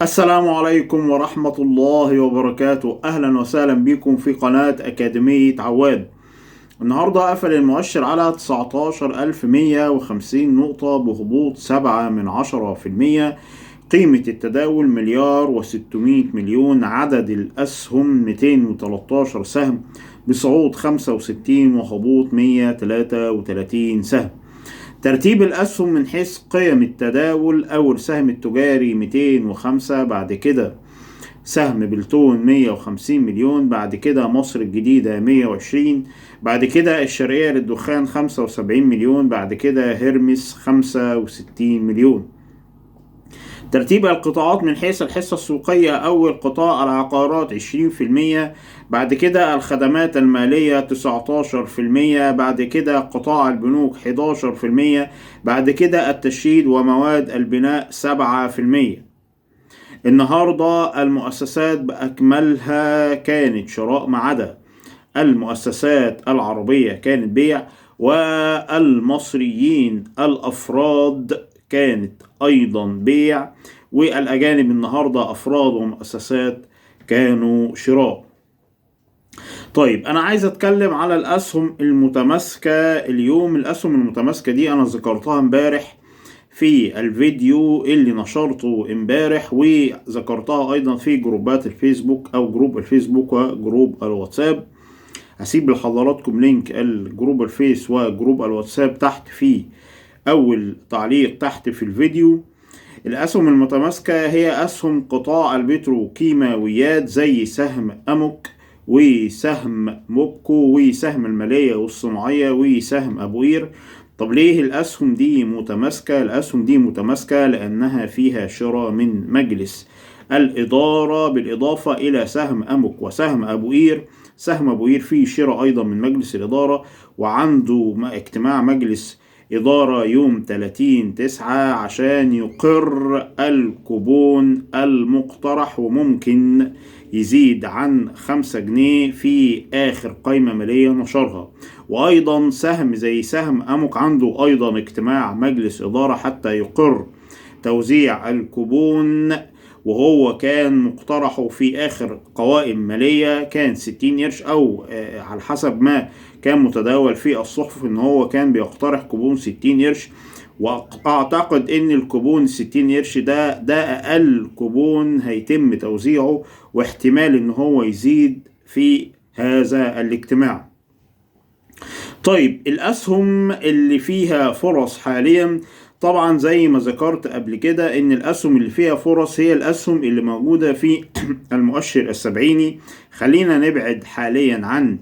السلام عليكم ورحمة الله وبركاته. أهلا وسهلا بكم في قناة أكاديمية عواد. النهاردة قفل المؤشر على 19150 نقطة بهبوط 7%. قيمة التداول مليار و600 مليون. عدد الأسهم 213 سهم بصعود 65 وهبوط 133 سهم. ترتيب الأسهم من حيث قيم التداول: أول سهم التجاري 205، بعد كده سهم بلتون 150 مليون، بعد كده مصر الجديدة 120، بعد كده الشرقية للدخان 75 مليون، بعد كده هيرمس 65 مليون. ترتيب القطاعات من حيث الحصة السوقية: أول قطاع العقارات 20%، بعد كده الخدمات المالية 19%، بعد كده قطاع البنوك 11%، بعد كده التشييد ومواد البناء 7%. النهاردة المؤسسات بأكملها كانت شراء، ما عدا المؤسسات العربية كانت بيع، والمصريين الأفراد كانت أيضا بيع، والأجانب النهاردة أفراد ومؤسسات كانوا شراء. طيب أنا عايز أتكلم على الأسهم المتماسكة اليوم. الأسهم المتماسكة دي أنا ذكرتها امبارح في الفيديو اللي نشرته امبارح، وذكرتها أيضا في جروبات الفيسبوك أو جروب الفيسبوك وجروب الواتساب. هسيب لحضراتكم لينك الجروب الفيس وجروب الواتساب تحت في أول تعليق تحت في الفيديو. الأسهم المتماسكة هي أسهم قطاع البتروكيماويات زي سهم أموك وسهم موبكو وسهم المالية والصناعية وسهم أبو قير. طب ليه الأسهم دي متماسكة؟ الأسهم دي متماسكة لأنها فيها شراء من مجلس الإدارة، بالإضافة إلى سهم أموك وسهم أبو قير. سهم أبو قير فيه شراء أيضا من مجلس الإدارة، وعنده اجتماع مجلس إدارة يوم 30/9 عشان يقر الكوبون المقترح، وممكن يزيد عن 5 جنيه في آخر قائمة مالية نشرها. وأيضا سهم زي سهم أموك عنده أيضا اجتماع مجلس إدارة حتى يقر توزيع الكوبون، وهو كان مقترحه في آخر قوائم مالية كان 60 قرش، أو على حسب ما كان متداول في الصحف إن هو كان بيقترح كوبون 60 قرش. وأعتقد إن الكوبون 60 قرش ده أقل كوبون هيتم توزيعه، واحتمال إن هو يزيد في هذا الاجتماع. طيب الأسهم اللي فيها فرص حاليا، طبعا زي ما ذكرت قبل كده ان الاسهم اللي فيها فرص هي الاسهم اللي موجودة في المؤشر السبعيني. خلينا نبعد حاليا عن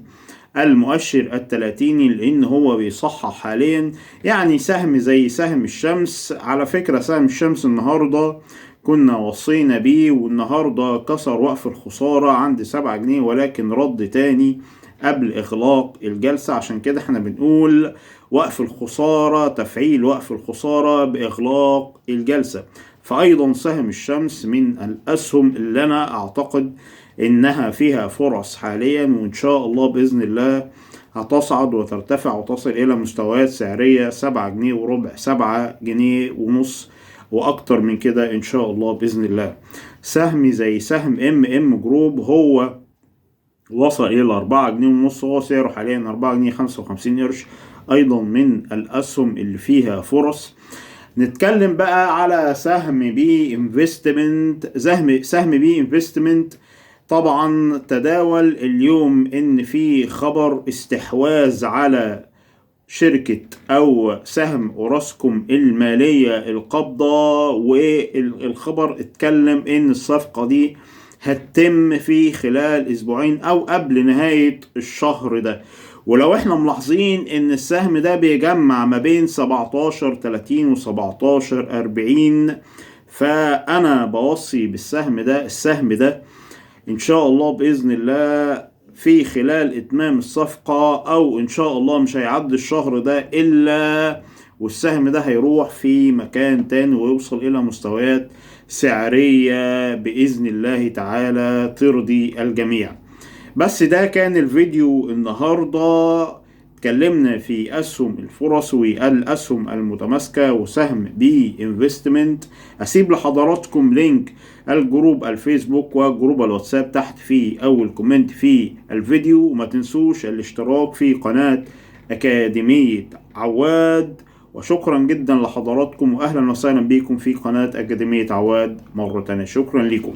المؤشر التلاتيني لان هو بيصحح حاليا. يعني سهم زي سهم الشمس، على فكرة سهم الشمس النهاردة كنا وصينا بيه، والنهاردة كسر وقف الخسارة عند 7 جنيه، ولكن رد تاني قبل إغلاق الجلسة. عشان كده احنا بنقول وقف الخسارة، تفعيل وقف الخسارة بإغلاق الجلسة. فأيضا سهم الشمس من الأسهم اللي أنا أعتقد إنها فيها فرص حاليا، وإن شاء الله بإذن الله هتصعد وترتفع وتصل إلى مستويات سعرية 7 جنيه وربع، 7 جنيه ونص، وأكتر من كده إن شاء الله بإذن الله. سهم زي سهم MM جروب هو وصل إلى 4 جنيه ونص، هو سعره حاليا 4 جنيه 55 قرش، أيضا من الأسهم اللي فيها فرص. نتكلم بقى على سهم بي انفستمنت. سهم بي انفستمنت طبعا تداول اليوم إن في خبر استحواذ على شركة أو سهم أوراسكوم المالية القابضة، والخبر اتكلم إن الصفقة دي هتتم في خلال أسبوعين أو قبل نهاية الشهر ده. ولو احنا ملاحظين إن السهم ده بيجمع ما بين 17.30 و17.40، فأنا بوصي بالسهم ده. السهم ده إن شاء الله بإذن الله في خلال إتمام الصفقة، أو إن شاء الله مش هيعدي الشهر ده إلا والسهم ده هيروح في مكان تاني ويوصل إلى مستويات سعرية بإذن الله تعالى ترضي الجميع. بس ده كان الفيديو النهاردة. اتكلمنا في أسهم الفرص والأسهم المتماسكة وسهم بي انفستمنت. أسيب لحضراتكم لينك الجروب الفيسبوك وجروب الواتساب تحت في أول كومنت في الفيديو، وما تنسوش الاشتراك في قناة أكاديمية عواد. وشكرا جدا لحضراتكم، وأهلا وسهلا بكم في قناة أكاديمية عواد مرة تانية. شكرا لكم.